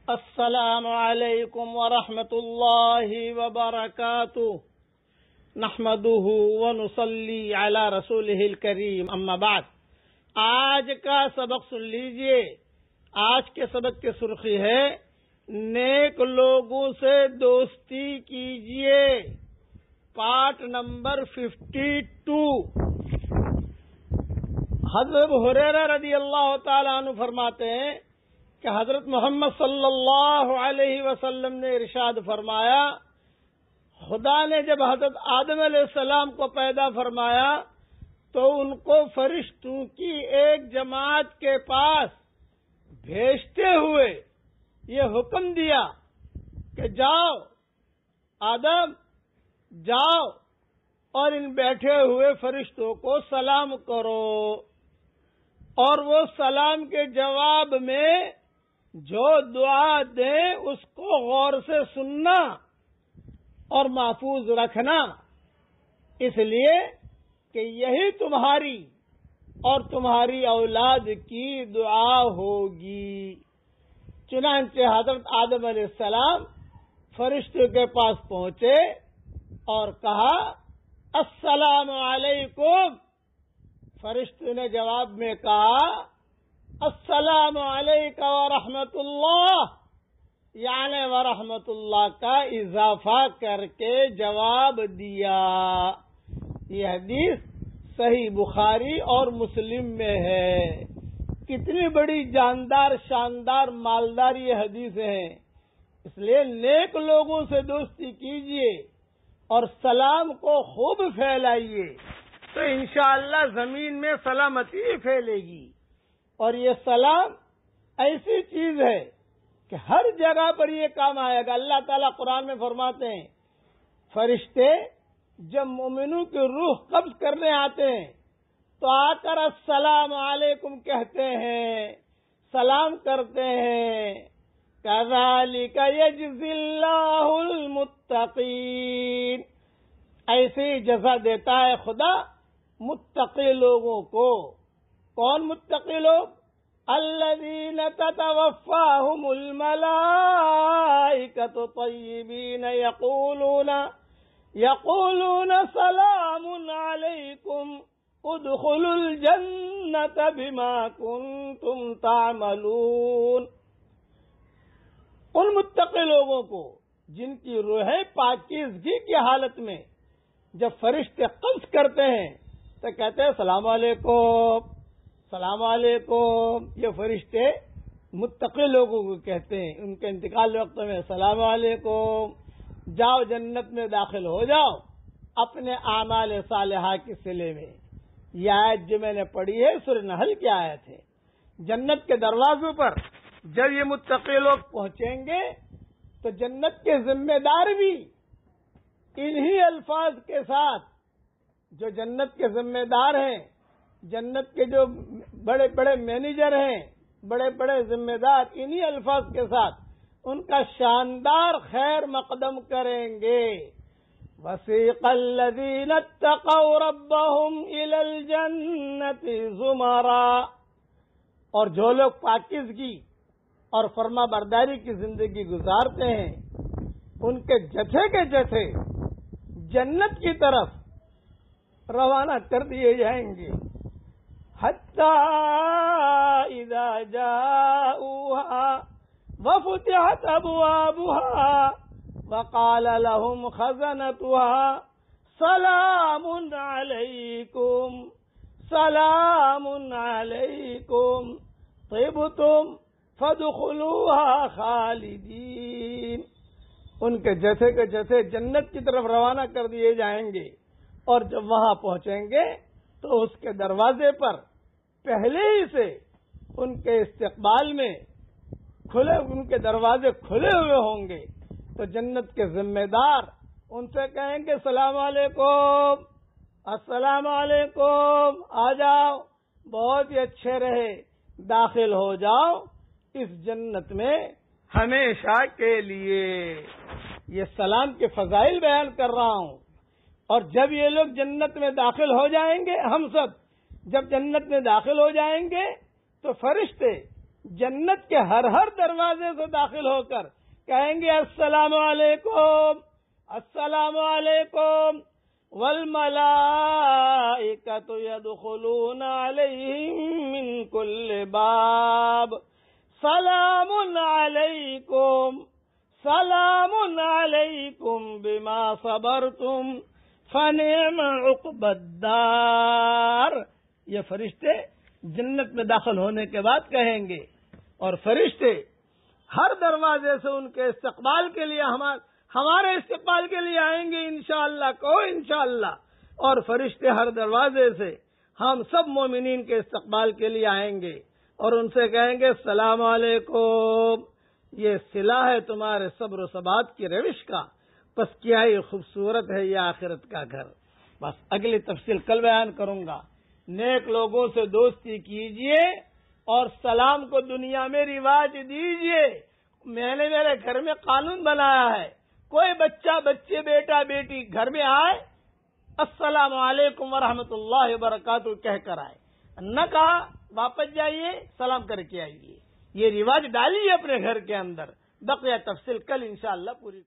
السلام علیکم ورحمۃ اللہ وبرکاتہ نحمده ونصلی علی رسولہ الکریم اما بعد۔ آج کا سبق سن لیجئے۔ آج کے سبق کی سرخی ہے نیک لوگوں سے دوستی کیجئے، پارٹ نمبر 52۔ حضرت ہریرہ رضی اللہ تعالیٰ عنہ فرماتے ہیں کہ حضرت محمد صلی اللہ علیہ وسلم نے ارشاد فرمایا، خدا نے جب حضرت آدم علیہ السلام کو پیدا فرمایا تو ان کو فرشتوں کی ایک جماعت کے پاس بھیجتے ہوئے یہ حکم دیا کہ جاؤ آدم، جاؤ اور ان بیٹھے ہوئے فرشتوں کو سلام کرو، اور وہ سلام کے جواب میں جو دعا دیں اس کو غور سے سننا اور محفوظ رکھنا، اس لیے کہ یہی تمہاری اور تمہاری اولاد کی دعا ہوگی۔ چنانچہ حضرت آدم علیہ السلام فرشتوں کے پاس پہنچے اور کہا السلام علیکم۔ فرشتوں نے جواب میں کہا السلام علیکم ورحمۃ اللہ، یعنی ورحمۃ اللہ کا اضافہ کر کے جواب دیا۔ یہ حدیث صحیح بخاری اور مسلم میں ہے۔ کتنی بڑی جاندار، شاندار، مالدار یہ حدیث ہیں۔ اس لیے نیک لوگوں سے دوستی کیجیے اور سلام کو خوب پھیلائیے تو انشاءاللہ زمین میں سلامتی پھیلے گی۔ اور یہ سلام ایسی چیز ہے کہ ہر جگہ پر یہ کام آئے گا۔ اللہ تعالیٰ قرآن میں فرماتے ہیں فرشتے جب مومنوں کی روح قبض کرنے آتے ہیں تو آ کر السلام علیکم کہتے ہیں، سلام کرتے ہیں۔ کذالک یجزی اللہ المتقین، ایسی جزا دیتا ہے خدا متقی لوگوں کو۔ کون متقی لوگ؟ الذین تتوفاہم الملائکۃ طیبین یقولون سلام علیکم ادخلوا الجنۃ بما کنتم تعملون۔ ان متقی لوگوں کو جن کی روحیں پاکیزگی کی حالت میں جب فرشتے قبض کرتے ہیں تو کہتے ہیں السلام علیکم، السلام علیکم۔ یہ فرشتے متقی لوگوں کو کہتے ہیں، ان کے انتقال وقت میں السلام علیکم، جاؤ جنت میں داخل ہو جاؤ اپنے اعمال صالحہ کے صلے میں۔ یہ آیت جو میں نے پڑھی ہے سورہ نحل کی آیت ہے۔ جنت کے دروازوں پر جب یہ متقی لوگ پہنچیں گے تو جنت کے ذمہ دار بھی انہی الفاظ کے ساتھ، جو جنت کے ذمہ دار ہیں، جنت کے جو بڑے بڑے مینیجر ہیں، بڑے بڑے ذمہ دار، انہی الفاظ کے ساتھ ان کا شاندار خیر مقدم کریں گے۔ وَسِيقَ الَّذِينَ اتَّقَوْا رَبَّهُمْ إِلَى الْجَنَّةِ زُمَرًا، اور جو لوگ پاکیزگی اور فرما برداری کی زندگی گزارتے ہیں ان کے جتھے کے جتھے جنت کی طرف روانہ کر دیے جائیں گے۔ حَتَّى إِذَا جَاءُوهَا وَفُتِحَتْ أَبْوَابُهَا وَقَالَ لَهُمْ خَزَنَتُهَا سَلَامٌ عَلَيْكُمْ سَلَامٌ عَلَيْكُمْ طِبْتُمْ فَادْخُلُوهَا خَالِدِينَ۔ ان کے جیسے کے جیسے جنت کی طرف روانہ کر دیے جائیں گے، اور جب وہاں پہنچیں گے تو اس کے دروازے پر پہلے ہی سے ان کے استقبال میں ان کے دروازے کھلے ہوئے ہوں گے، تو جنت کے ذمہ دار ان سے کہیں گے السلام علیکم، السلام علیکم، آ جاؤ، بہت ہی اچھے رہے، داخل ہو جاؤ اس جنت میں ہمیشہ کے لیے۔ یہ سلام کے فضائل بیان کر رہا ہوں۔ اور جب یہ لوگ جنت میں داخل ہو جائیں گے، ہم سب جب جنت میں داخل ہو جائیں گے تو فرشتے جنت کے ہر دروازے سے داخل ہو کر کہیں گے السلام علیکم السلام علیکم والملائکۃ یدخلون علیہم من کل باب سلام علیکم بما صبرتم فنعم عقبی الدار. یہ فرشتے جنت میں داخل ہونے کے بعد کہیں گے، اور فرشتے ہر دروازے سے ان کے استقبال کے لیے ہمارے استقبال کے لیے آئیں گے انشاءاللہ. کہو انشاءاللہ. اور فرشتے ہر دروازے سے ہم سب مومنین کے استقبال کے لیے آئیں گے اور ان سے کہیں گے السلام علیکم. یہ صلہ ہے تمہارے صبر و ثبات کی روش کا، پس کیا ہی خوبصورت ہے یہ آخرت کا گھر. بس اگلی تفصیل کل بیان کروں گا. نیک لوگوں سے دوستی کیجئے اور سلام کو دنیا میں رواج دیجئے. میں نے میرے گھر میں قانون بنایا ہے، کوئی بچہ بچے بیٹا بیٹی گھر میں آئے السلام علیکم ورحمۃ اللہ وبرکاتہ کہہ کر آئے، نہ کہا واپس جائیے سلام کر کے آئیے. یہ رواج ڈالیے اپنے گھر کے اندر. بقیہ تفصیل کل انشاءاللہ پوری